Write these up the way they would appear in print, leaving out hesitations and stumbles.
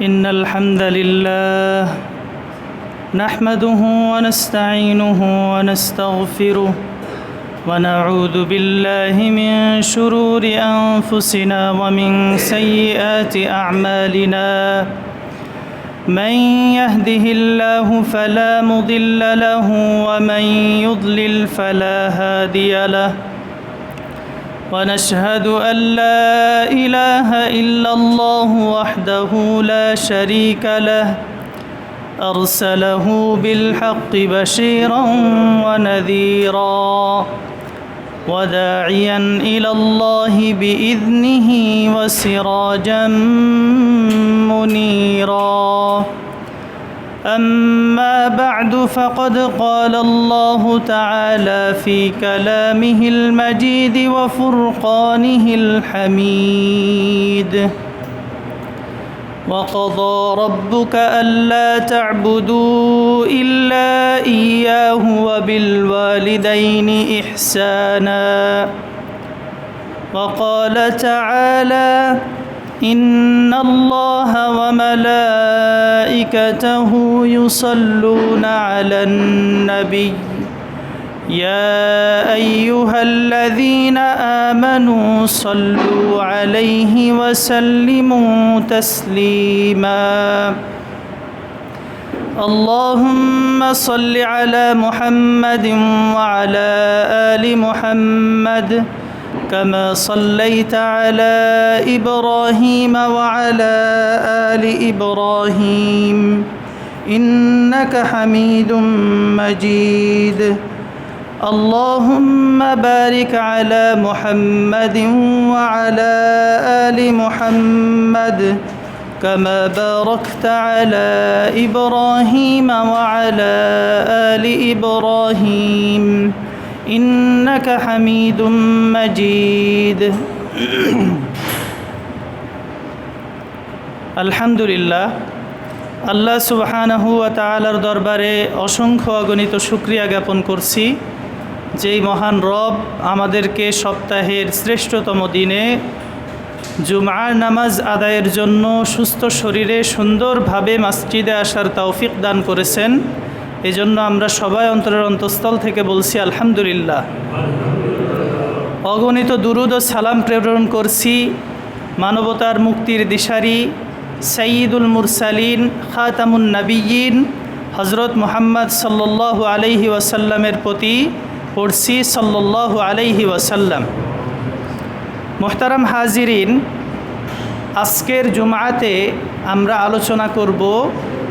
إن الحمد لله نحمده ونستعينه ونستغفره ونعوذ بالله من شرور أنفسنا ومن سيئات أعمالنا من يهده الله فلا مضل له ومن يضلل فلا هادي له ونشهد أن لا إله إلا الله وحده لا شريك له أرسله بالحق بشيرا ونذيرا وداعيا إلى الله بإذنه وسراجا منيرا أما بعد فقد قال الله تعالى في كلامه المجيد وفرقانه الحميد وقضى ربك ألا تعبدوا إلا إياه وبالوالدين إحسانا وقال تعالى إن الله وملائكته يصلون على النبي يا أيها الذين آمنوا صلوا عليه وسلموا تسليما اللهم صل على محمد وعلى آل محمد كما صليت على إبراهيم وعلى آل إبراهيم إنك حميد مجيد اللهم بارك على محمد وعلى آل محمد كما باركت على إبراهيم وعلى آل إبراهيم إنك حميد مجيد الحمد لله আল্লাহ সুবহানাহু ওয়া তাআলার দরবারে অসংখ্য অগণিত শুকরিয়া জ্ঞাপন করছি যেই মহান রব আমাদেরকে সপ্তাহের শ্রেষ্ঠতম দিনে জুমআর নামাজ আদায়ের জন্য সুস্থ শরীরে সুন্দরভাবে মসজিদে আসার তৌফিক দান করেছেন। এজন্য আমরা সবাই অন্তরের অন্তঃস্থল থেকে বলছি আলহামদুলিল্লাহ। অগণিত দুরুদ ও সালাম প্রেরণ করছি মানবতার মুক্তির দিশারি সাইয়্যিদুল মুরসালিন খাতামুন নবিয়্যিন হযরত মুহাম্মদ সাল্লাল্লাহু আলাইহি ওয়াসাল্লামের প্রতি পড়ছি সাল্লাল্লাহু আলাইহি ওয়াসাল্লাম। মুহতারাম হাজিরিন, আজকের জুমআতে আমরা আলোচনা করব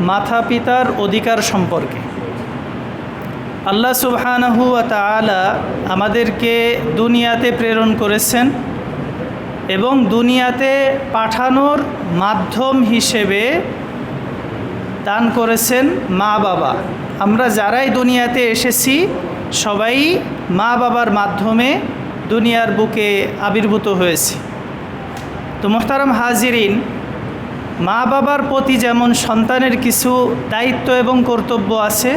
মাতা পিতার অধিকার সম্পর্কে। আল্লাহ সুবহানাহু ওয়া তাআলা আমাদেরকে দুনিয়াতে প্রেরণ করেছেন এবং দুনিয়াতে পাঠানোর মাধ্যম হিসেবে দান করেছেন মা বাবা। আমরা যারাই দুনিয়াতে এসেছি সবাই মা বাবার মাধ্যমে দুনিয়ার বুকে আবির্ভূত হয়েছি। তো মুহতারাম হাজিরিন, মা বাবার প্রতি যেমন সন্তানের কিছু দায়িত্ব এবং কর্তব্য আছে,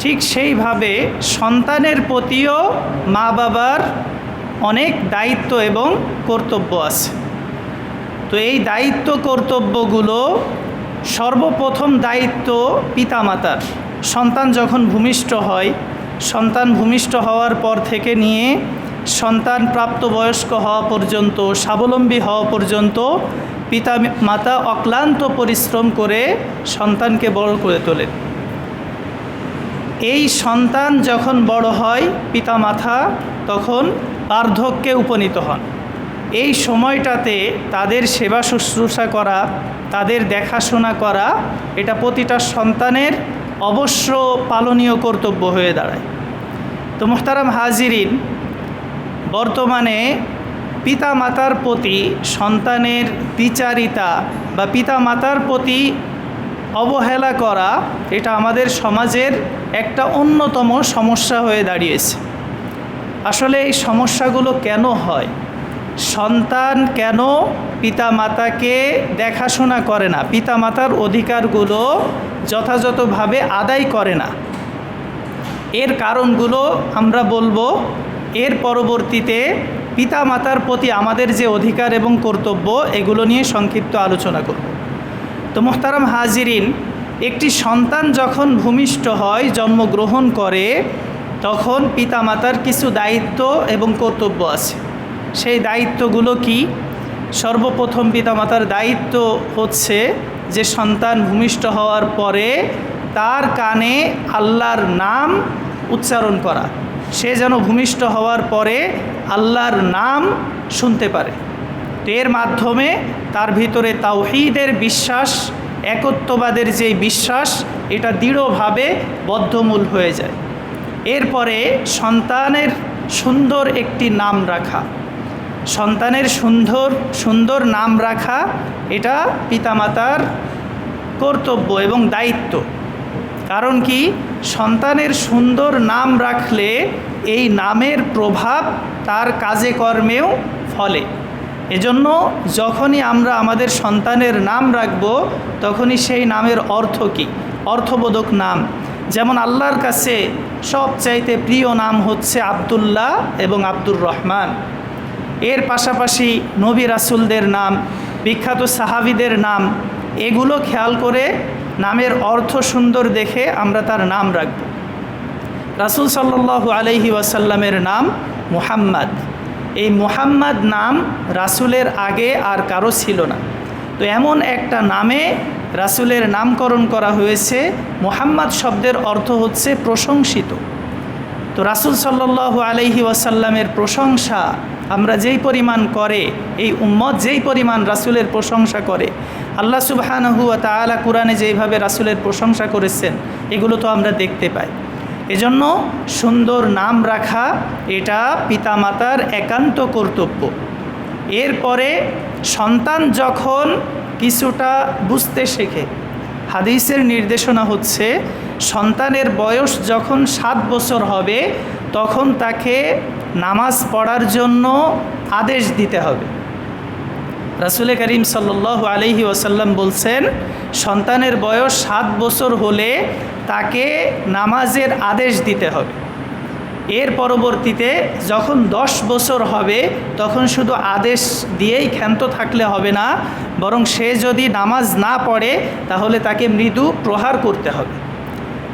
ঠিক সেইভাবে সন্তানের প্রতিও মা বাবার অনেক দায়িত্ব এবং কর্তব্য আছে। তো এই দায়িত্ব কর্তব্যগুলো সর্বপ্রথম দায়িত্ব পিতামাতার। সন্তান যখন ভূমিষ্ঠ হয়, সন্তান ভূমিষ্ঠ হওয়ার পর থেকে নিয়ে সন্তান প্রাপ্তবয়স্ক হওয়া পর্যন্ত, স্বাবলম্বী হওয়া পর্যন্ত পিতা মাতা অক্লান্ত পরিশ্রম করে সন্তানকে বড় করে তোলেন। এই সন্তান যখন বড় হয়, পিতামাতা তখন বার্ধক্যে উপনীত হন। এই সময়টাতে তাদের সেবা শুশ্রূষা করা, তাদের দেখাশোনা করা, এটা প্রতিটা সন্তানের অবশ্য পালনীয় কর্তব্য হয়ে দাঁড়ায়। তো মুহতারাম হাজিরিন, বর্তমানে পিতামাতার প্রতি সন্তানের বিচারিতা বা পিতামাতার প্রতি অবহেলা করা, এটা আমাদের সমাজের একটা অন্যতম সমস্যা হয়ে দাঁড়িয়েছে। আসলে এই সমস্যাগুলো কেন হয়? সন্তান কেন পিতামাতাকে দেখাশোনা করে না, পিতামাতার অধিকারগুলো যথাযথভাবে আদায় করে না? এর কারণগুলো আমরা বলবো। এর পরবর্তীতে পিতামাতার প্রতি আমাদের যে অধিকার এবং কর্তব্য, এগুলো নিয়ে সংক্ষিপ্ত আলোচনা করব। তো মুহতারাম হাজিরিন, একটি সন্তান যখন ভূমিষ্ঠ হয়, জন্মগ্রহণ করে, তখন পিতামাতার কিছু দায়িত্ব এবং কর্তব্য আছে। সেই দায়িত্বগুলো কি? সর্বপ্রথম পিতামাতার দায়িত্ব হচ্ছে যে সন্তান ভূমিষ্ঠ হওয়ার পরে তার কানে আল্লাহর নাম উচ্চারণ করা। সে যেন ভূমিষ্ঠ হওয়ার পরে আল্লাহর নাম শুনতে পারে। তো এর মাধ্যমে তার ভিতরে তাওহীদের বিশ্বাস, একত্ববাদের যে বিশ্বাস, এটা দৃঢ়ভাবে বদ্ধমূল হয়ে যায়। এরপরে সন্তানের সুন্দর একটি নাম রাখা। সন্তানের সুন্দর নাম রাখা এটা পিতামাতার কর্তব্য এবং দায়িত্ব। কারণ কি? সন্তানের সুন্দর নাম রাখলে এই নামের প্রভাব তার কাজে কর্মেও ফলে। এজন্য যখনই আমরা আমাদের সন্তানের নাম রাখব, তখনই সেই নামের অর্থ কি? অর্থবোধক নাম। যেমন আল্লাহর কাছে সবচাইতে প্রিয় নাম হচ্ছে আব্দুল্লাহ এবং আব্দুর রহমান। এর পাশাপাশি নবী রাসূলদের নাম, বিখ্যাত সাহাবীদের নাম, এগুলো খেয়াল করে নামের অর্থ সুন্দর দেখে আমরা তার নাম রাখব। রাসূল সাল্লাল্লাহু আলাইহি ওয়াসাল্লামের নাম মুহাম্মদ। এই মুহাম্মদ নাম রাসূলের আগে আর কারো ছিল না। তো এমন একটা নামে রাসূলের নামকরণ করা হয়েছে। মুহাম্মদ শব্দের অর্থ হচ্ছে প্রশংসিত। তো রাসূল সাল্লাল্লাহু আলাইহি ওয়াসাল্লামের প্রশংসা আমরা যেই পরিমাণ করে, এই উম্মত যেই পরিমাণ রাসূলের প্রশংসা করে, আল্লাহ সুবহানাহু ওয়া তাআলা কুরআনে যেইভাবে রাসূলের প্রশংসা করেছেন, এগুলো তো আমরা দেখতে পাই। এজন্য সুন্দর নাম রাখা এটা পিতামাতার একান্ত কর্তব্য। এরপরে সন্তান যখন কিছুটা বুঝতে শেখে, হাদিসের নির্দেশনা হচ্ছে সন্তানের বয়স যখন 7 বছর হবে, তখন তাকে নামাজ পড়ার জন্য আদেশ দিতে হবে। রাসূল করিম সাল্লাল্লাহু আলাইহি ওয়াসাল্লাম বলছেন, সন্তানের বয়স 7 বছর হলে তাকে নামাজের আদেশ দিতে হবে। এর পরবর্তীতে যখন 10 বছর হবে, তখন শুধু আদেশ দিয়েই ক্ষান্ত থাকলে হবে না, বরং সে যদি নামাজ না পড়ে তাহলে তাকে মৃদু প্রহার করতে হবে।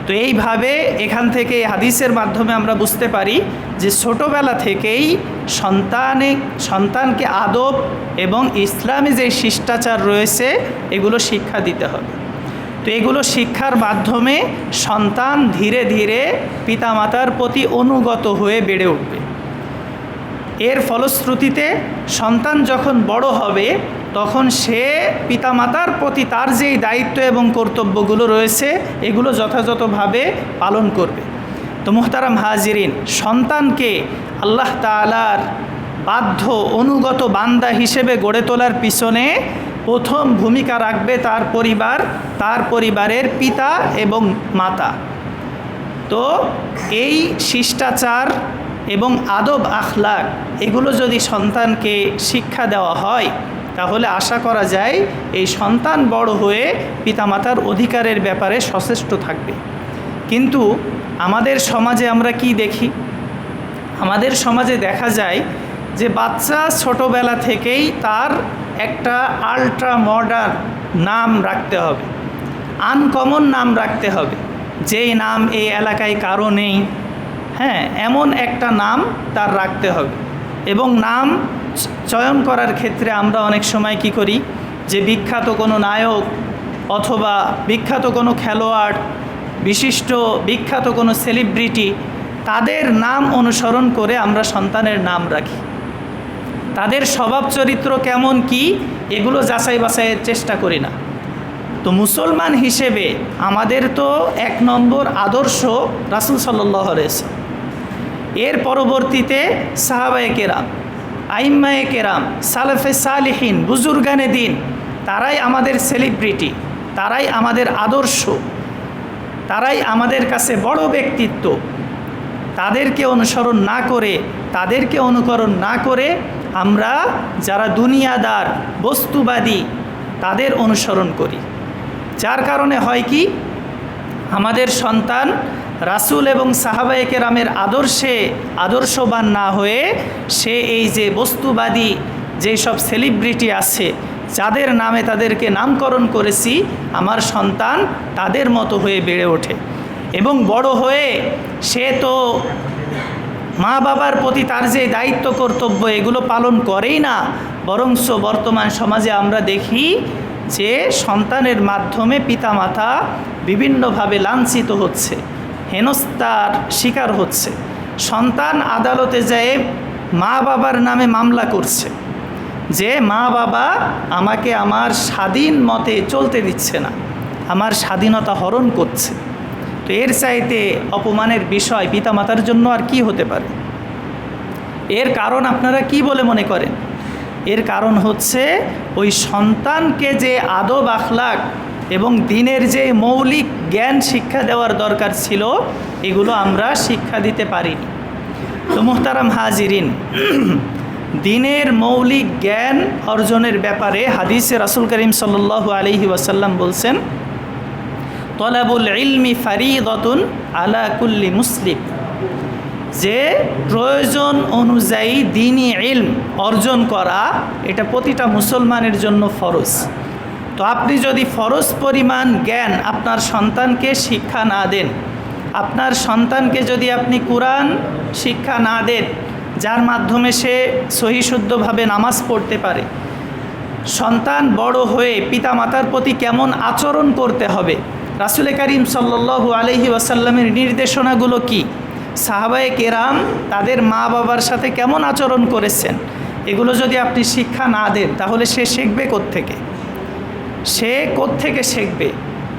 তো এইভাবে এখান থেকে হাদিসের মাধ্যমে আমরা বুঝতে পারি যে ছোটোবেলা থেকেই সন্তানকে আদব এবং ইসলামী যে শিষ্টাচার রয়েছে এগুলো শিক্ষা দিতে হবে। তো এগুলো শিক্ষার মাধ্যমে সন্তান ধীরে ধীরে পিতামাতার প্রতি অনুগত হয়ে বেড়ে উঠবে। এর ফলশ্রুতিতে সন্তান যখন বড় হবে, তখন সে পিতামাতার প্রতি তার যেই দায়িত্ব এবং কর্তব্যগুলো রয়েছে এগুলো যথাযথভাবে পালন করবে। তো মুহতারাম হাজিরিন, সন্তানকে আল্লাহ তাআলার বাধ্য অনুগত বান্দা হিসেবে গড়ে তোলার পিছনে প্রথম ভূমিকা রাখবে তার পরিবার, তার পরিবারের পিতা এবং মাতা। তো এই শিষ্টাচার এবং আদব আখলাক এগুলো যদি সন্তানকে শিক্ষা দেওয়া হয়, তাহলে আশা করা যায় এই সন্তান বড় হয়ে পিতামাতার অধিকারের ব্যাপারে সচেষ্ট থাকবে। কিন্তু আমাদের সমাজে আমরা কি দেখি? আমাদের সমাজে দেখা যায় যে বাচ্চা ছোটোবেলা থেকেই তার একটা আল্ট্রা মডার্ন নাম রাখতে হবে, আনকমন নাম রাখতে হবে, যেই নাম এই এলাকায় কারো নেই। হ্যাঁ, এমন একটা নাম তার রাখতে হবে। এবং নাম চয়ন করার ক্ষেত্রে আমরা অনেক সময় কি করি, যে বিখ্যাত কোনো নায়ক অথবা বিখ্যাত কোনো খেলোয়াড়, বিখ্যাত কোনো সেলিব্রিটি, তাদের নাম অনুসরণ করে আমরা সন্তানের নাম রাখি। তাদের স্বভাব চরিত্র কেমন কি এগুলো যাচাই বাছাইয়ের চেষ্টা করি না। তো মুসলমান হিসেবে আমাদের তো 1 নম্বর আদর্শ রাসূল সাল্লাল্লাহু আলাইহি ওয়াসাল্লাম। এর পরবর্তীতে সাহাবায়ে কেরাম, আইম্মায়ে কেরাম, সালাফে সালিহিন, বুজুর্গানে দিন, তারাই আমাদের সেলিব্রিটি, তারাই আমাদের আদর্শ, তারাই আমাদের কাছে বড় ব্যক্তিত্ব। তাদেরকে অনুসরণ না করে, তাদেরকে অনুকরণ না করে আমরা যারা দুনিয়াদার, বস্তুবাদী, তাদের অনুসরণ করি। যার কারণে হয় কি, আমাদের সন্তান রাসূল এবং সাহাবায়ে কেরামের আদর্শে আদর্শবান না হয়ে সে এই যে বস্তুবাদী যেই সব সেলিব্রিটি আছে, যাদের নামে তাদেরকে নামকরণ করেছি আমার সন্তান তাদের মতো হয়ে বেড়ে ওঠে এবং বড় হয়ে সে তো মা বাবার প্রতি তার যে দায়িত্ব কর্তব্য এগুলো পালন করেই না, বরঞ্চ বর্তমান সমাজে আমরা দেখি যে সন্তানের মাধ্যমে পিতামাতা বিভিন্নভাবে লাঞ্ছিত হচ্ছে, হেনস্থার শিকার হচ্ছে। সন্তান আদালতে যেয়ে মা বাবার নামে মামলা করছে যে মা বাবা আমাকে আমার স্বাধীন মতে চলতে দিচ্ছে না, আমার স্বাধীনতা হরণ করছে। তো এর চাইতে অপমানের বিষয় পিতামাতার জন্য আর কি হতে পারে? এর কারণ আপনারা কি বলে মনে করেন? এর কারণ হচ্ছে ওই সন্তানকে যে আদব আখলাক এবং দিনের যে মৌলিক জ্ঞান শিক্ষা দেওয়ার দরকার ছিল এগুলো আমরা শিক্ষা দিতে পারিনি। তো মুহতারাম হাজিরিন, দিনের মৌলিক জ্ঞান অর্জনের ব্যাপারে হাদিসে রাসূল করিম সাল্লাল্লাহু আলাইহি ওয়াসাল্লাম বলছেন, তলাবুল ইলমি ফারিদাতুন আলা কুল্লি মুসলিম, যে প্রয়োজন অনুযায়ী দ্বীনি ইলম অর্জন করা এটা প্রতিটা মুসলমানের জন্য ফরজ। তো আপনি যদি ফরজ পরিমাণ জ্ঞান আপনার সন্তানকে শিক্ষা না দেন, আপনার সন্তানকে যদি আপনি কুরআন শিক্ষা না দেন যার মাধ্যমে সে সহিশুদ্ধভাবে নামাজ পড়তে পারে, সন্তান বড় হয়ে পিতামাতার প্রতি কেমন আচরণ করতে হবে, রাসূল করিম সাল্লাল্লাহু আলাইহি ওয়াসাল্লামের নির্দেশনাগুলো কি, সাহাবায়ে কেরাম তাদের মা বাবার সাথে কেমন আচরণ করেছেন, এগুলো যদি আপনি শিক্ষা না দেন তাহলে সে শিখবে কোত্থেকে? সে কোত্থেকে শিখবে?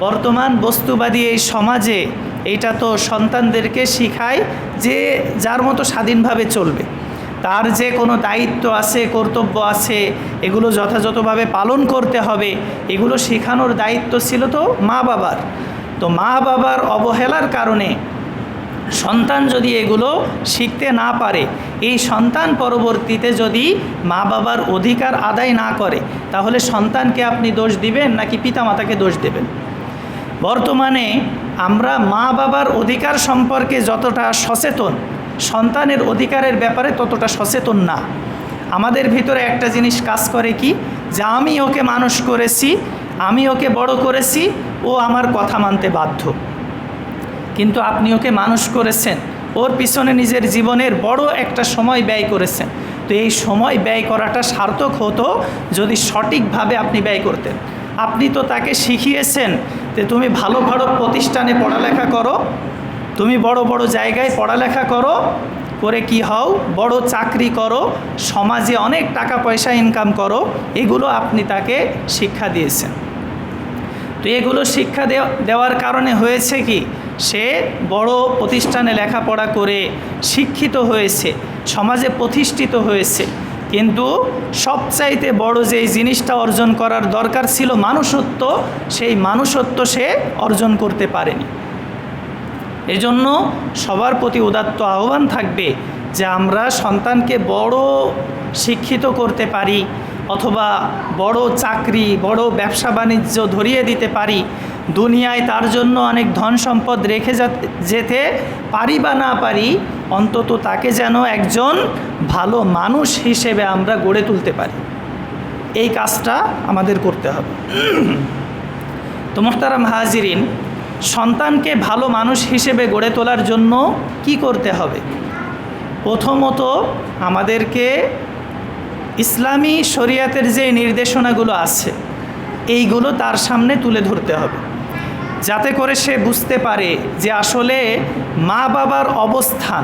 বর্তমান বস্তুবাদী এই সমাজে এইটা তো সন্তানদেরকে শিখায় যে যার মতো স্বাধীনভাবে চলবে, তার যে কোনো দায়িত্ব আছে, কর্তব্য আছে, এগুলো যথাযথভাবে পালন করতে হবে, এগুলো শেখানোর দায়িত্ব ছিল তো মা বাবার। তো মা বাবার অবহেলার কারণে সন্তান যদি এগুলো শিখতে না পারে, এই সন্তান পরবর্তীতে যদি মা বাবার অধিকার আদায় না করে, তাহলে সন্তানকে আপনি দোষ দিবেন নাকি পিতামাতাকে দোষ দেবেন? বর্তমানে আমরা মা বাবার অধিকার সম্পর্কে যতটা সচেতন, সন্তানের অধিকারের ব্যাপারে ততটা সচেতন না। আমাদের ভিতরে একটা জিনিস কাজ করে কি, যে আমি ওকে মানুষ করেছি, আমি ওকে বড় করেছি, ও আমার কথা মানতে বাধ্য। কিন্তু আপনি ওকে মানুষ করেছেন, ওর পিছনে নিজের জীবনের বড় একটা সময় ব্যয় করেছেন। তো এই সময় ব্যয় করাটা সার্থক হতো যদি সঠিকভাবে আপনি ব্যয় করতেন। আপনি তো তাকে শিখিয়েছেন যে তুমি ভালো ভালো প্রতিষ্ঠানে পড়ালেখা করো, তুমি বড় বড় জায়গায় পড়ালেখা করো, করে কি হও, বড় চাকরি করো, সমাজে অনেক টাকা পয়সা ইনকাম করো, এগুলো আপনি তাকে শিক্ষা দিয়েছেন। তো এগুলো শিক্ষা দেওয়ার কারণে হয়েছে কি, সে বড় প্রতিষ্ঠানে লেখাপড়া করে শিক্ষিত হয়েছে, সমাজে প্রতিষ্ঠিত হয়েছে, কিন্তু সবচাইতে বড় যেই জিনিসটা অর্জন করার দরকার ছিল মানুষত্ব, সেই মানুষত্ব সে অর্জন করতে পারেনি। এজন্য সবার প্রতি উদাত্ত আহ্বান থাকবে যে আমরা সন্তানকে বড় শিক্ষিত করতে পারি, অথবা বড় চাকরি, বড় ব্যবসা বাণিজ্য ধরিয়ে দিতে পারি, দুনিয়ায় তার জন্য অনেক ধন সম্পদ রেখে যেতে পারি বা না পারি, অন্তত তাকে যেন একজন ভালো মানুষ হিসেবে আমরা গড়ে তুলতে পারি। এই কাজটা আমাদের করতে হবে। তো মুহতারাম হাজিরিন, সন্তানকে ভালো মানুষ হিসেবে গড়ে তোলার জন্য কি করতে হবে? প্রথমত আমাদেরকে ইসলামী শরিয়াতের যে নির্দেশনাগুলো আছে এইগুলো তার সামনে তুলে ধরতে হবে, যাতে করে সে বুঝতে পারে যে আসলে মা বাবার অবস্থান,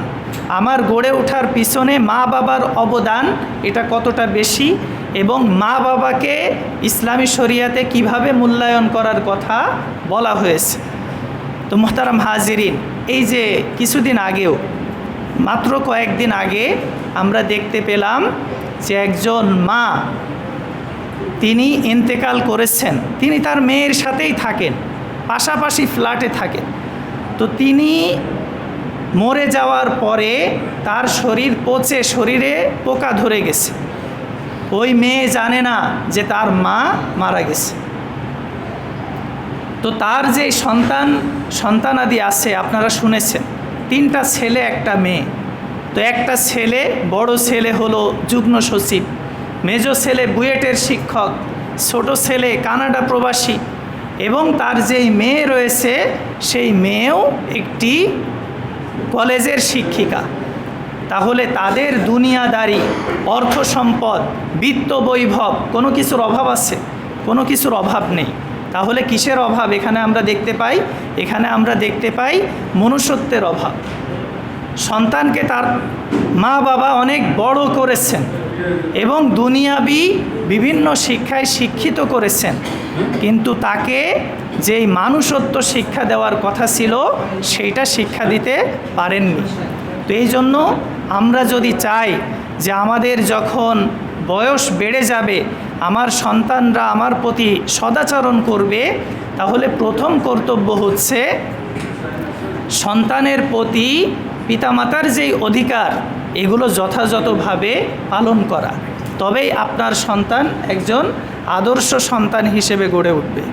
আমার গড়ে ওঠার পিছনে মা বাবার অবদান এটা কতটা বেশি, এবং মা বাবাকে ইসলামী শরিয়াতে কিভাবে মূল্যায়ন করার কথা বলা হয়েছে। তো মুহতারাম হাজিরিন, এই যে কিছুদিন আগেও, মাত্র কয়েকদিন আগে আমরা দেখতে পেলাম যে একজন মা, তিনি ইন্তেকাল করেছেন, তিনি তার মেয়ের সাথেই থাকেন, পাশাপাশি ফ্ল্যাটে থাকেন। তো তিনি মরে যাওয়ার পরে তার শরীর পচে শরীরে পোকা ধরে গেছে, ওই মেয়ে জানে না যে তার মা মারা গেছে। তো তার যে সন্তানাদি আছে আপনারা শুনেছেন, 3টা ছেলে 1টা মেয়ে। তো একটা ছেলে, বড় ছেলে হলো যুগ্ম সচিব, মেজো ছেলে বুয়েটের শিক্ষক, ছোট ছেলে কানাডা প্রবাসী এবং তার যেই মেয়ে রয়েছে সেই মেয়েও একটি কলেজের শিক্ষিকা, তাহলে তাদের দুনিয়াদারি, অর্থ সম্পদ, বিত্ত বৈভব কোনো কিছুর অভাব আছে? কোনো কিছুর অভাব নেই। তাহলে কিসের অভাব এখানে আমরা দেখতে পাই? এখানে আমরা দেখতে পাই মনুষ্যত্বের অভাব। সন্তানকে তার মা বাবা অনেক বড় করেছেন এবং দুনিয়াবি বিভিন্ন শিক্ষায় শিক্ষিত করেছেন, কিন্তু তাকে যেই মানুষত্ব শিক্ষা দেওয়ার কথা ছিল সেইটা শিক্ষা দিতে পারেননি। তো এই জন্য আমরা যদি চাই যে আমাদের যখন বয়স বেড়ে যাবে আমার সন্তানরা আমার প্রতি সদাচরণ করবে, তাহলে প্রথম কর্তব্য হচ্ছে সন্তানের প্রতি পিতামাতার যেই অধিকার এগুলো যথাযথভাবে পালন করা, তবেই আপনার সন্তান একজন আদর্শ সন্তান হিসেবে গড়ে উঠবে।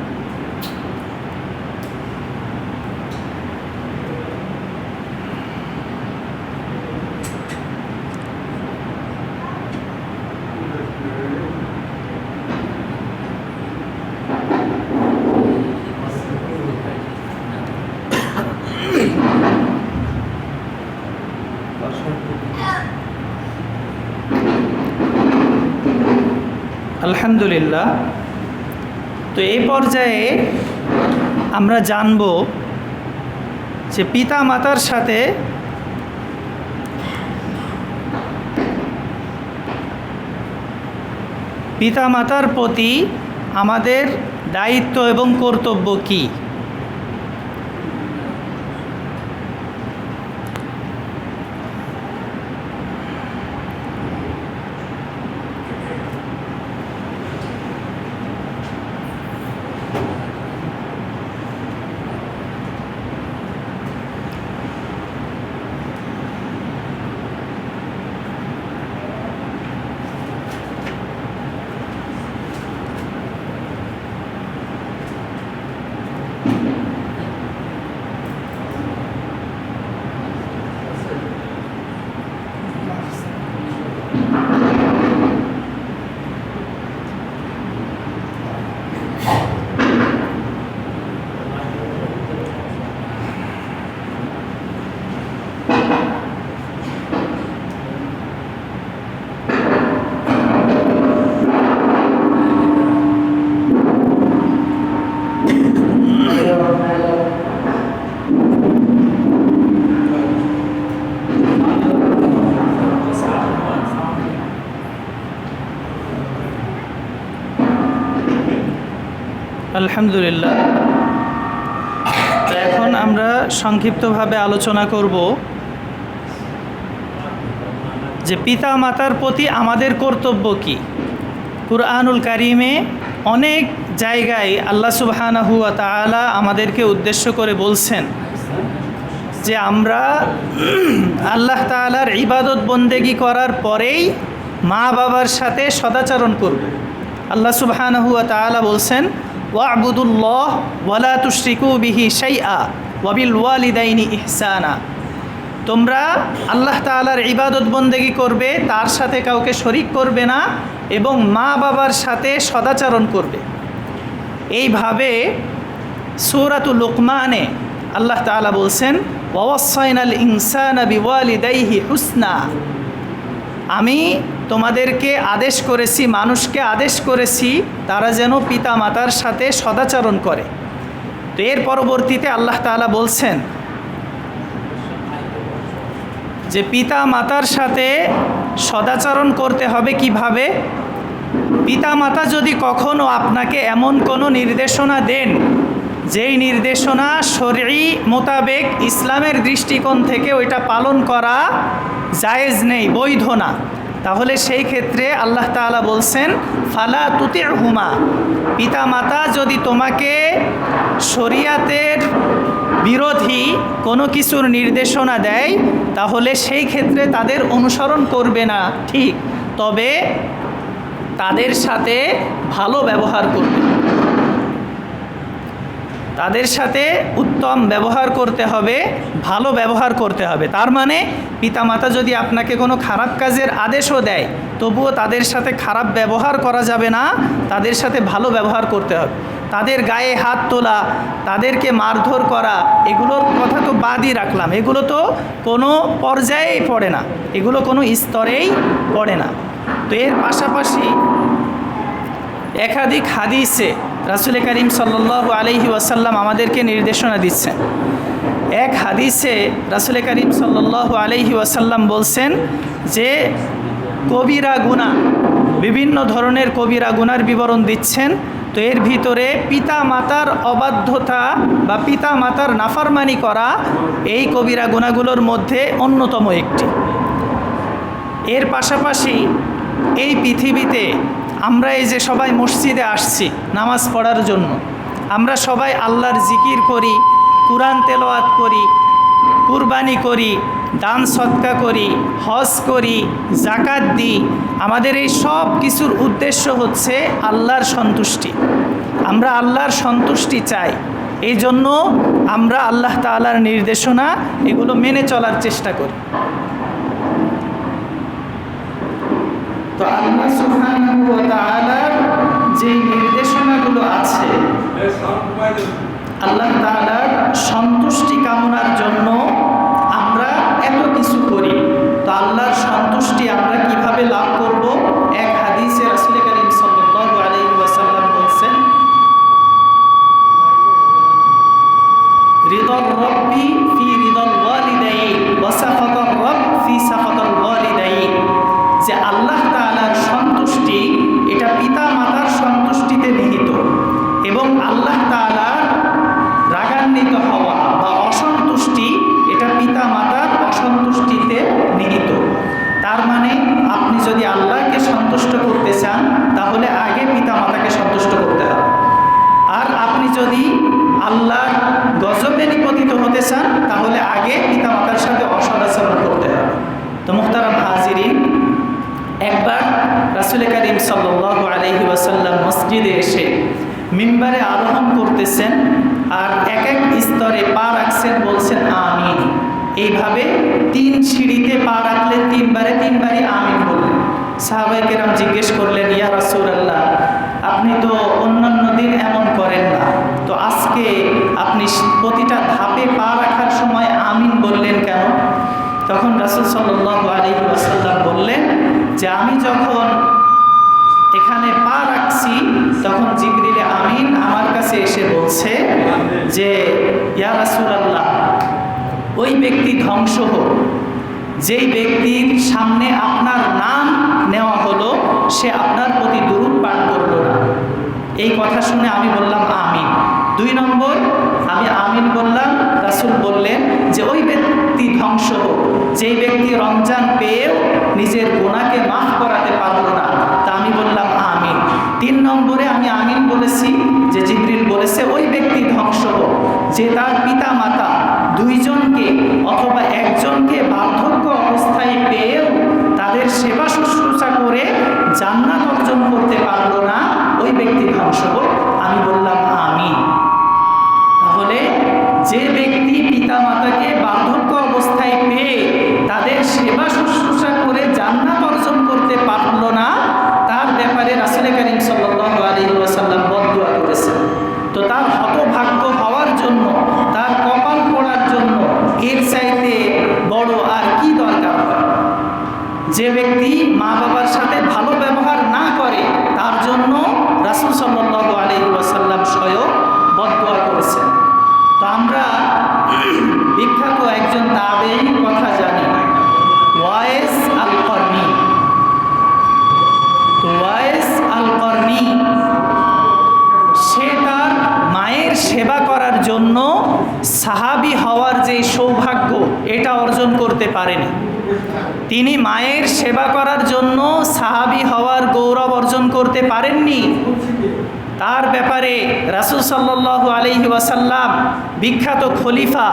আলহামদুলিল্লাহ। তো এই পর্যায়ে আমরা জানব যে পিতা মাতার সাথে পিতামাতার প্রতি আমাদের দায়িত্ব এবং কর্তব্য কী। আলহামদুলিল্লাহ। এখন আমরা সংক্ষিপ্তভাবে আলোচনা করব যে পিতা মাতার প্রতি আমাদের কর্তব্য কী। কুরআনুল কারিমে অনেক জায়গায় আল্লাহ সুবহানাহু ওয়া তাআলা আমাদেরকে উদ্দেশ্য করে বলছেন যে আমরা আল্লাহ তাআলার ইবাদত বন্দেগি করার পরেই মা বাবার সাথে সদাচরণ করব। আল্লাহ সুবহানাহু ওয়া তাআলা বলছেন ওয়া'বুদুল্লাহ ওয়া লা তুশরিকু বিহি শাইআ ওয়া বিল ওয়ালিদাইনি ইহসানা। তোমরা আল্লাহ তাআলার ইবাদত বন্দেগি করবে, তার সাথে কাউকে শরিক করবে না এবং মা বাবার সাথে সদাচরণ করবে। এইভাবে সূরাতুল লুকমানে আল্লাহ তাআলা বলছেন ওয়াওয়াসাইনাল ইনসানা বিওয়ালিদাইহি হুসনা। আমি তোমাদেরকে আদেশ করেছি, মানুষকে আদেশ করেছি তারা যেন পিতা মাতার সাথে সদাচরণ করে। তো এর পরবর্তীতে আল্লাহ তাআলা বলছেন যে পিতা মাতার সাথে সদাচরণ করতে হবে কিভাবে। পিতা মাতা যদি কখনো আপনাকে এমন কোনো নির্দেশনা দেন যেই নির্দেশনা শরঈ মোতাবেক ইসলামের দৃষ্টিকোণ থেকে ওইটা পালন করা জায়েজ নেই, বৈধ না, তাহলে সেই ক্ষেত্রে আল্লাহ তাআলা বলছেন ফালা তুতি'হুমা। পিতা মাতা যদি তোমাকে শরিয়াতের বিরোধী কোনো কিছুর নির্দেশনা দেয় তাহলে সেই ক্ষেত্রে তাদের অনুসরণ করবে না, ঠিক, তবে তাদের সাথে ভালো ব্যবহার করবে। তাদের সাথে উত্তম ব্যবহার করতে হবে, ভালো ব্যবহার করতে হবে। তার মানে পিতামাতা যদি আপনাকে কোনো খারাপ কাজের আদেশও দেয়, তবুও তাদের সাথে খারাপ ব্যবহার করা যাবে না, তাদের সাথে ভালো ব্যবহার করতে হবে। তাদের গায়ে হাত তোলা, তাদেরকে মারধর করা, এগুলোর কথা তো বাদই রাখলাম, এগুলো তো কোনো পর্যায়েই পড়ে না, এগুলো কোনো স্তরেই পড়ে না। তো এর পাশাপাশি একাধিক হাদিসে রাসূল করিম সাল্লাল্লাহু আলাইহি ওয়াসাল্লাম আমাদেরকে নির্দেশনা দিচ্ছেন। এক হাদিসে রাসূল করিম সাল্লাল্লাহু আলাইহি ওয়াসাল্লাম বলছেন যে কবিরা গুনাহ, বিভিন্ন ধরনের কবিরা গুনার বিবরণ দিচ্ছেন। তো এর ভিতরে পিতা মাতার অবাধ্যতা বা পিতা মাতার নাফরমানি করা এই কবিরা গুনাহগুলোর মধ্যে অন্যতম একটি। এর পাশাপাশি এই পৃথিবীতে আমরা এই যে সবাই মসজিদে আসছি নামাজ পড়ার জন্য, আমরা সবাই আল্লাহর জিকির করি, কুরআন তেলাওয়াত করি, কুরবানি করি, দান সদকা করি, হজ করি, যাকাত দিই। আমাদের এই সব কিছুর উদ্দেশ্য হচ্ছে আল্লাহর সন্তুষ্টি। আমরা আল্লাহর সন্তুষ্টি চাই, এই জন্য আমরা আল্লাহ তাআলার নির্দেশনা এগুলো মেনে চলার চেষ্টা করি। তো আল্লাহ সুবহানাহু ওয়া তাআলার যে নির্দেশনাগুলো আছে, আল্লাহ তাআলার সন্তুষ্টি কামনার জন্য আমরা এত কিছু করি। তো আল্লাহর সন্তুষ্টি আমরা কিভাবে লাভ করব? এক হাদিসে রাসূল করিম সাল্লাল্লাহু আলাইহি ওয়াসাল্লাম বলেছেন, রিদার রাব্বি ফি রিদাল ওয়ালিদাইন ওয়া সাখাতার রাbb ফি সাখাতাল ওয়ালিদাইন, যে আল্লাহ তাআলার সন্তুষ্টি এটা পিতা মাতার সন্তুষ্টিতে নিহিত, এবং আল্লাহ তাআলার রাগান্বিত হওয়া বা অসন্তুষ্টি এটা পিতা মাতার অসন্তুষ্টিতে নিহিত। তার মানে আপনি যদি আল্লাহকে সন্তুষ্ট করতে চান তাহলে আগে পিতা মাতাকে সন্তুষ্ট করতে হবে, আর আপনি যদি আল্লাহর গজবে নিপতিত হতে চান তাহলে আগে পিতা মাতার সাথে অসদাচরণ করতে হবে। তো মুহতারাম হাজিরিন, একবার রাসূল করিম সাল্লাল্লাহু আলাইহি ওয়াসাল্লাম মসজিদে এসে মিম্বারে আরোহণ করতেছেন, আর এক এক স্তরে পা রাখছেন, বলছেন আমিন। এইভাবে 3 সিঁড়িতে পা রাখলেন, তিনবারই আমিন বললেন। সাহাবায়ে কেরাম জিজ্ঞেস করলেন, ইয়া রাসূলুল্লাহ, আপনি তো অন্যান্য দিন এমন করেন না, তো আজকে আপনি প্রতিটা ধাপে পা রাখার সময় আমিন বললেন কেন? তখন রাসূল সাল্লাল্লাহু আলাইহি ওয়াসাল্লাম বললেন যে আমি যখন এখানে পা রাখছি তখন জিবরিল আমিন আমার কাছে এসে বলছে যে ইয়া রাসূলুল্লাহ, ওই ব্যক্তি ধ্বংস হোক যেই ব্যক্তির সামনে আপনার নাম নেওয়া হলো, সে আপনার প্রতি দুরূদ পাঠ করল না। এই কথা শুনে আমি বললাম আমিন। 2 নম্বর আমি আমিন বললাম, রাসূল বললেন যে ওই ব্যক্তি ধ্বংস হোক যেই ব্যক্তি রমজান পেয়েও নিজের গুনাহকে মাফ করাতে পারল না, তা আমি বললাম আমিন। 3 নম্বরে আমি আমিন বলেছি যে জিবরিল বলেছে ওই ব্যক্তি ধ্বংস হোক যে তার পিতা মাতা 2 জনকে অথবা 1 জনকে বার্ধক্য অবস্থায় পেয়েও তাদের সেবা শুশ্রূষা করে জান্নাত অর্জন করতে পারল না, ওই ব্যক্তি ধ্বংস হোক। আমি বললাম আমিন। তাহলে যে ব্যক্তি পিতা মাতাকে বার্ধক্য অবস্থায় পেয়ে তাদের সেবা শুশ্রূষা করে জান্নাত অর্জন করতে পারল না, তার ব্যাপারে রাসূল করিম সাল্লাল্লাহু আলাইহি ওয়াসাল্লাম বদদুয়া করেছেন। তো তার হতভাগ্য হওয়ার জন্য, তার কপাল পড়ার জন্য এর চাইতে বড় আর কি দরকার হয়? যে ব্যক্তি মা বাবার সাথে ভালো ব্যবহার না করে তার জন্য রাসূল সাল্লাল্লাহু আলাইহি ওয়াসাল্লাম স্বয়ং বদদুয়া করেছেন। তো আমরা বিখ্যাত একজন তাবেঈর কথা জানি, ওয়াইস আল করনি। তো ওয়াইস আল করনি সে তার মায়ের সেবা করার জন্য সাহাবী হওয়ার যে সৌভাগ্য এটা অর্জন করতে পারেনি। তিনি মায়ের সেবা করার জন্য সাহাবী হওয়ার গৌরব অর্জন করতে পারেননি। তার ব্যাপারে রাসূল সাল্লাল্লাহু আলাইহি ওয়াসাল্লাম বিখ্যাত খলিফা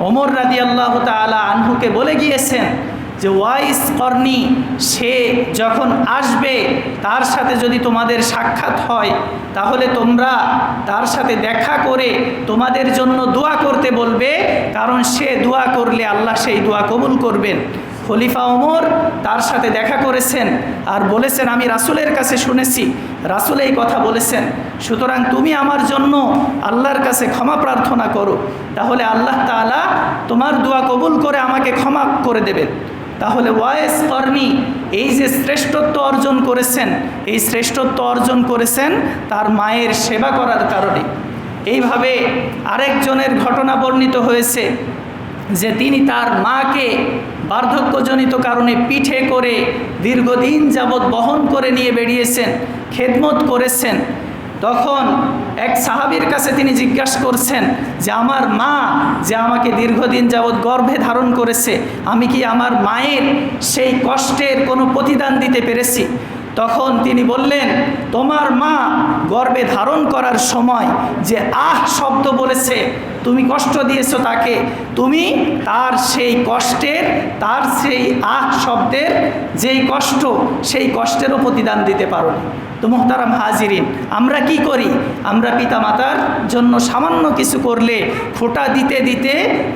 ওমর রাদিয়াল্লাহু তাআলা আনহুকে বলে গিয়েছেন যে ওয়াইস কর্নি সে যখন আসবে তার সাথে যদি তোমাদের সাক্ষাৎ হয় তাহলে তোমরা তার সাথে দেখা করে তোমাদের জন্য দোয়া করতে বলবে, কারণ সে দোয়া করলে আল্লাহ সেই দোয়া কবুল করবেন। খলিফা ওমর তার সাথে দেখা করেছেন আর বলেছেন, আমি রাসূলের কাছে শুনেছি রাসূল এই কথা বলেছেন, সুতরাং তুমি আমার জন্য আল্লাহর কাছে ক্ষমা প্রার্থনা করো, তাহলে আল্লাহ তাআলা তোমার দোয়া কবুল করে আমাকে ক্ষমা করে দেবেন। তাহলে ওয়াইস কর্নি এই যে শ্রেষ্ঠত্ব অর্জন করেছেন, এই শ্রেষ্ঠত্ব অর্জন করেছেন তার মায়ের সেবা করার কারণে। এইভাবে আরেকজনের ঘটনা বর্ণিত হয়েছে যে তিনি তার মাকে বার্ধক্যজনিত কারণে পিঠে করে দীর্ঘদিন যাবৎ বহন করে নিয়ে বেরিয়েছেন, খেদমত করেছেন। তখন এক সাহাবীর কাছে তিনি জিজ্ঞাসা করছেন যে আমার মা যে আমাকে দীর্ঘদিন যাবৎ গর্ভে ধারণ করেছে, আমি কি আমার মায়ের সেই কষ্টের কোনো প্রতিদান দিতে পেরেছি? তখন তিনি বললেন, তোমার মা গর্ভে ধারণ করার সময় যে আহ শব্দ বলেছে, তুমি কষ্ট দিয়েছো তাকে, তুমি তার সেই কষ্টের, তার সেই আহ শব্দের যেই কষ্ট, সেই কষ্টেরও প্রতিদান দিতে পারো না। তো মুহতারাম হাজিরিন, আমরা কি করি? আমরা পিতামাতার জন্য সামান্য কিছু করলে খোঁটা দিতে দিতে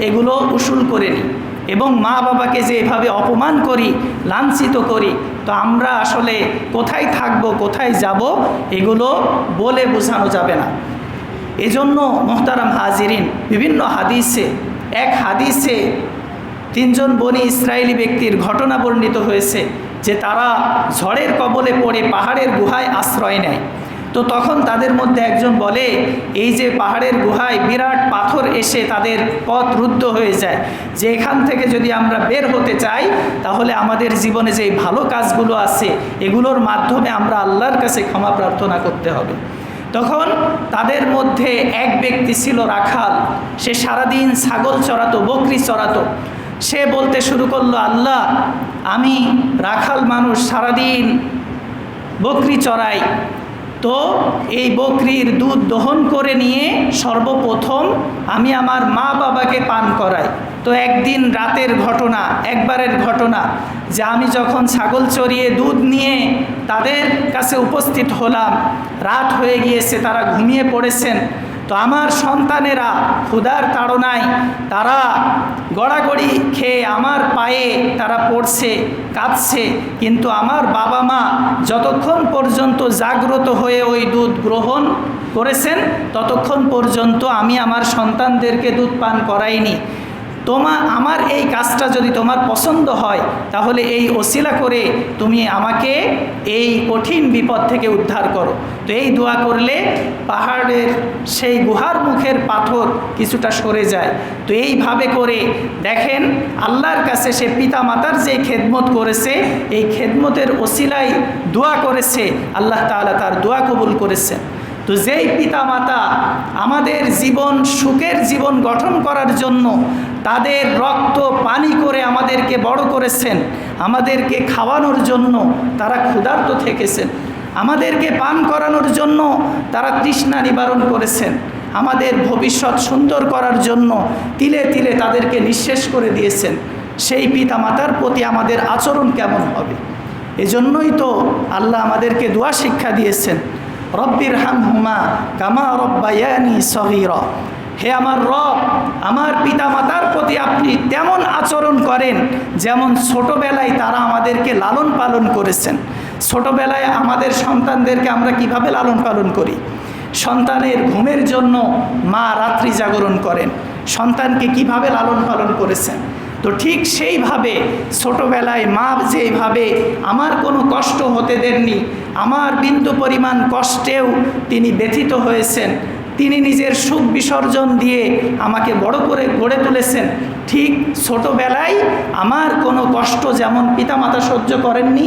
এগুলো উসুল করে নিই এবং মা বাবাকে যে এভাবে অপমান করি, লাঞ্ছিত করি, তো আমরা আসলে কোথায় থাকব, কোথায় যাব, এগুলো বলে বোঝানো যাবে না। এজন্য মুহতারাম হাজিরিন, বিভিন্ন হাদিসে, এক হাদিসে 3 জন বনি ইসরায়েলি ব্যক্তির ঘটনা বর্ণিত হয়েছে যে তারা ঝড়ের কবলে পড়ে পাহাড়ের গুহায় আশ্রয় নেয়। তো তখন তাদের মধ্যে একজন বলে, এই যে পাহাড়ের গুহায় বিরাট পাথর এসে তাদের পথ রুদ্ধ হয়ে যায়, যে এখান থেকে যদি আমরা বের হতে চাই তাহলে আমাদের জীবনে যে ভালো কাজগুলো আছে এগুলোর মাধ্যমে আমরা আল্লাহর কাছে ক্ষমা প্রার্থনা করতে হবে। তখন তাদের মধ্যে এক ব্যক্তি ছিল রাখাল, সে সারাদিন ছাগল চড়াতো, বকরি চড়াতো। সে বলতে শুরু করলো, আল্লাহ, আমি রাখাল মানুষ, সারাদিন বকরি চড়াই, তো এই বকরির দুধ দহন করে নিয়ে সর্বপ্রথম আমি আমার মা বাবাকে পান করাই। তো একদিন রাতের ঘটনা, একবারের ঘটনা, যে আমি যখন ছাগল চড়িয়ে দুধ নিয়ে তাদের কাছে উপস্থিত হলাম, রাত হয়ে গিয়েছে, তারা ঘুমিয়ে পড়েছেন। তো আমার সন্তানেরা ক্ষুধার তাড়নায় তারা গড়াগড়ি খেয়ে আমার পায়ে তারা পড়ছে, কাঁদছে, কিন্তু আমার বাবা মা যতক্ষণ পর্যন্ত জাগ্রত হয়ে ওই দুধ গ্রহণ করেছেন ততক্ষণ পর্যন্ত আমি আমার সন্তানদেরকে দুধ পান করাইনি। আমার এই কাজটা যদি তোমার পছন্দ হয় তাহলে এই ওসিলা করে তুমি আমাকে এই কঠিন বিপদ থেকে উদ্ধার করো। তো এই দোয়া করলে পাহাড়ের সেই গুহার মুখের পাথর কিছুটা সরে যায়। তো এইভাবে করে দেখেন আল্লাহর কাছে সে পিতা মাতার যে খেদমত করেছে, এই খেদমতের ওসিলায় দোয়া করেছে, আল্লাহ তাআলা তার দোয়া কবুল করেছেন। তো যেই পিতামাতা আমাদের জীবন, সুখের জীবন গঠন করার জন্য তাদের রক্ত পানি করে আমাদেরকে বড় করেছেন, আমাদেরকে খাওয়ানোর জন্য তারা ক্ষুধার্ত থেকেছেন, আমাদেরকে পান করানোর জন্য তারা তৃষ্ণা নিবারণ করেছেন, আমাদের ভবিষ্যৎ সুন্দর করার জন্য তিলে তিলে তাদেরকে নিঃশেষ করে দিয়েছেন, সেই পিতামাতার প্রতি আমাদের আচরণ কেমন হবে? এজন্যই তো আল্লাহ আমাদেরকে দোয়া শিক্ষা দিয়েছেন, রব্বির হামহুমা কামা রব্বায়ানি সগীরা। হে আমার রব, আমার পিতামাতার প্রতি আপনি তেমন আচরণ করেন যেমন ছোটোবেলায় তারা আমাদেরকে লালন পালন করেছেন। ছোটোবেলায় আমাদের সন্তানদেরকে আমরা কিভাবে লালন পালন করি? সন্তানের ঘুমের জন্য মা রাত্রি জাগরণ করেন, সন্তানকে কিভাবে লালন পালন করেছেন। তো ঠিক সেইভাবে ছোটোবেলায় মা যেভাবে আমার কোনো কষ্ট হতে দেননি, আমার বিন্দু পরিমাণ কষ্টেও তিনি ব্যথিত হয়েছেন, তিনি নিজের সুখ বিসর্জন দিয়ে আমাকে বড় করে গড়ে তুলেছেন, ঠিক ছোটোবেলায় আমার কোনো কষ্ট যেমন পিতামাতা সহ্য করেননি,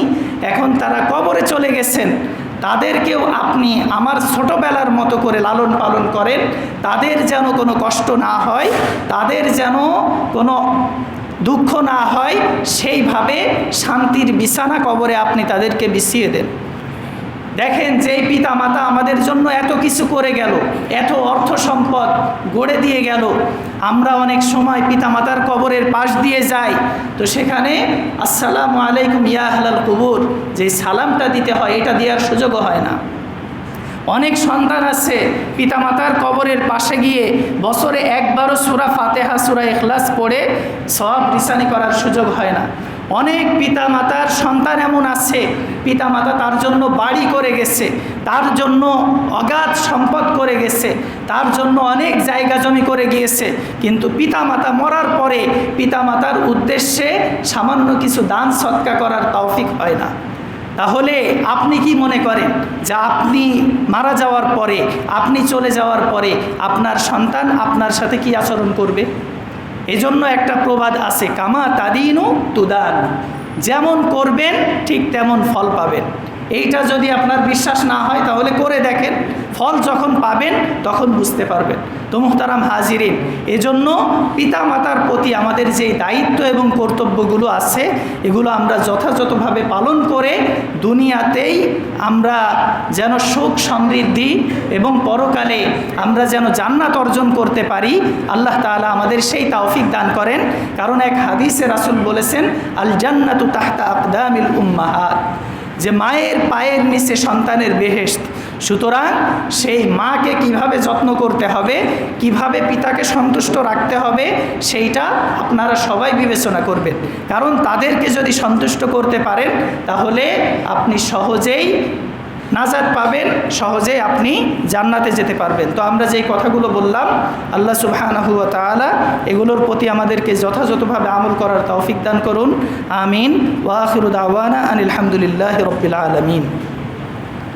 এখন তারা কবরে চলে গেছেন, তাদেরকেও আপনি আমার ছোটোবেলার মতো করে লালন পালন করেন, তাদের যেন কোনো কষ্ট না হয়, তাদের যেন কোনো দুঃখ না হয়, সেইভাবে শান্তির বিছানা কবরে আপনি তাদেরকে বিছিয়ে দেন। দেখেন, যেই পিতা মাতা আমাদের জন্য এত কিছু করে গেল, এত অর্থ সম্পদ গড়ে দিয়ে গেল, আমরা অনেক সময় পিতা মাতার কবরের পাশ দিয়ে যাই, তো সেখানে আসসালামু আলাইকুম ইয়া আহলাল কুবুর যে সালামটা দিতে হয়, এটা দেওয়ার সুযোগও হয় না। অনেক সন্তান আছে পিতামাতার কবরের পাশে গিয়ে বছরে একবারও সূরা ফাতিহা সূরা ইখলাস পড়ে সওয়াব রিসানি করার সুযোগ হয় না। অনেক পিতামাতার সন্তান এমন আছে, পিতামাতা তার জন্য বাড়ি করে গেছে, তার জন্য অগাধ সম্পদ করে গেছে, তার জন্য অনেক জায়গা জমি করে গিয়েছে, কিন্তু পিতামাতা মরার পরে পিতামাতার উদ্দেশ্যে সামান্য কিছু দান সৎকা করার তৌফিক হয় না। তাহলে আপনি কি মনে করেন যে আপনি মারা যাওয়ার পরে, আপনি চলে যাওয়ার পরে আপনার সন্তান আপনার সাথে কি আচরণ করবে? এজন্য একটা প্রবাদ আছে, কামা তাদিনু তুদান, যেমন করবেন ঠিক তেমন ফল পাবেন। এইটা যদি আপনার বিশ্বাস না হয় তাহলে করে দেখেন, ফল যখন পাবেন তখন বুঝতে পারবেন। তো মুহতারাম হাজিরিন, এজন্য পিতা মাতার প্রতি আমাদের যে দায়িত্ব এবং কর্তব্যগুলো আছে, এগুলো আমরা যথাযথভাবে পালন করে দুনিয়াতেই আমরা যেন সুখ সমৃদ্ধি এবং পরকালে আমরা যেন জান্নাত অর্জন করতে পারি, আল্লাহ তাআলা আমাদের সেই তৌফিক দান করেন। কারণ এক হাদিসে রাসূল বলেছেন, আল জান্নাতু তাহতা আকদামিল উম্মাহাত, যে মায়ের পায়ের নিচে সন্তানের বেহেশত। সুতরাং সেই মাকে কিভাবে যত্ন করতে হবে, কিভাবে পিতাকে সন্তুষ্ট রাখতে হবে, সেইটা আপনারা সবাই বিবেচনা করবেন। কারণ তাদেরকে যদি সন্তুষ্ট করতে পারেন তাহলে আপনি সহজেই নাজাত পাবেন, সহজেই আপনি জান্নাতে যেতে পারবেন। তো আমরা যেই কথাগুলো বললাম, আল্লাহ সুবহানাহু ওয়া তাআলা এগুলোর প্রতি আমাদেরকে যথাযথভাবে আমল করার তৌফিক দান করুন। আমিন। ওয়া আখিরু দাওয়ানা আনিল হামদুলিল্লাহি রাব্বিল আলামিন।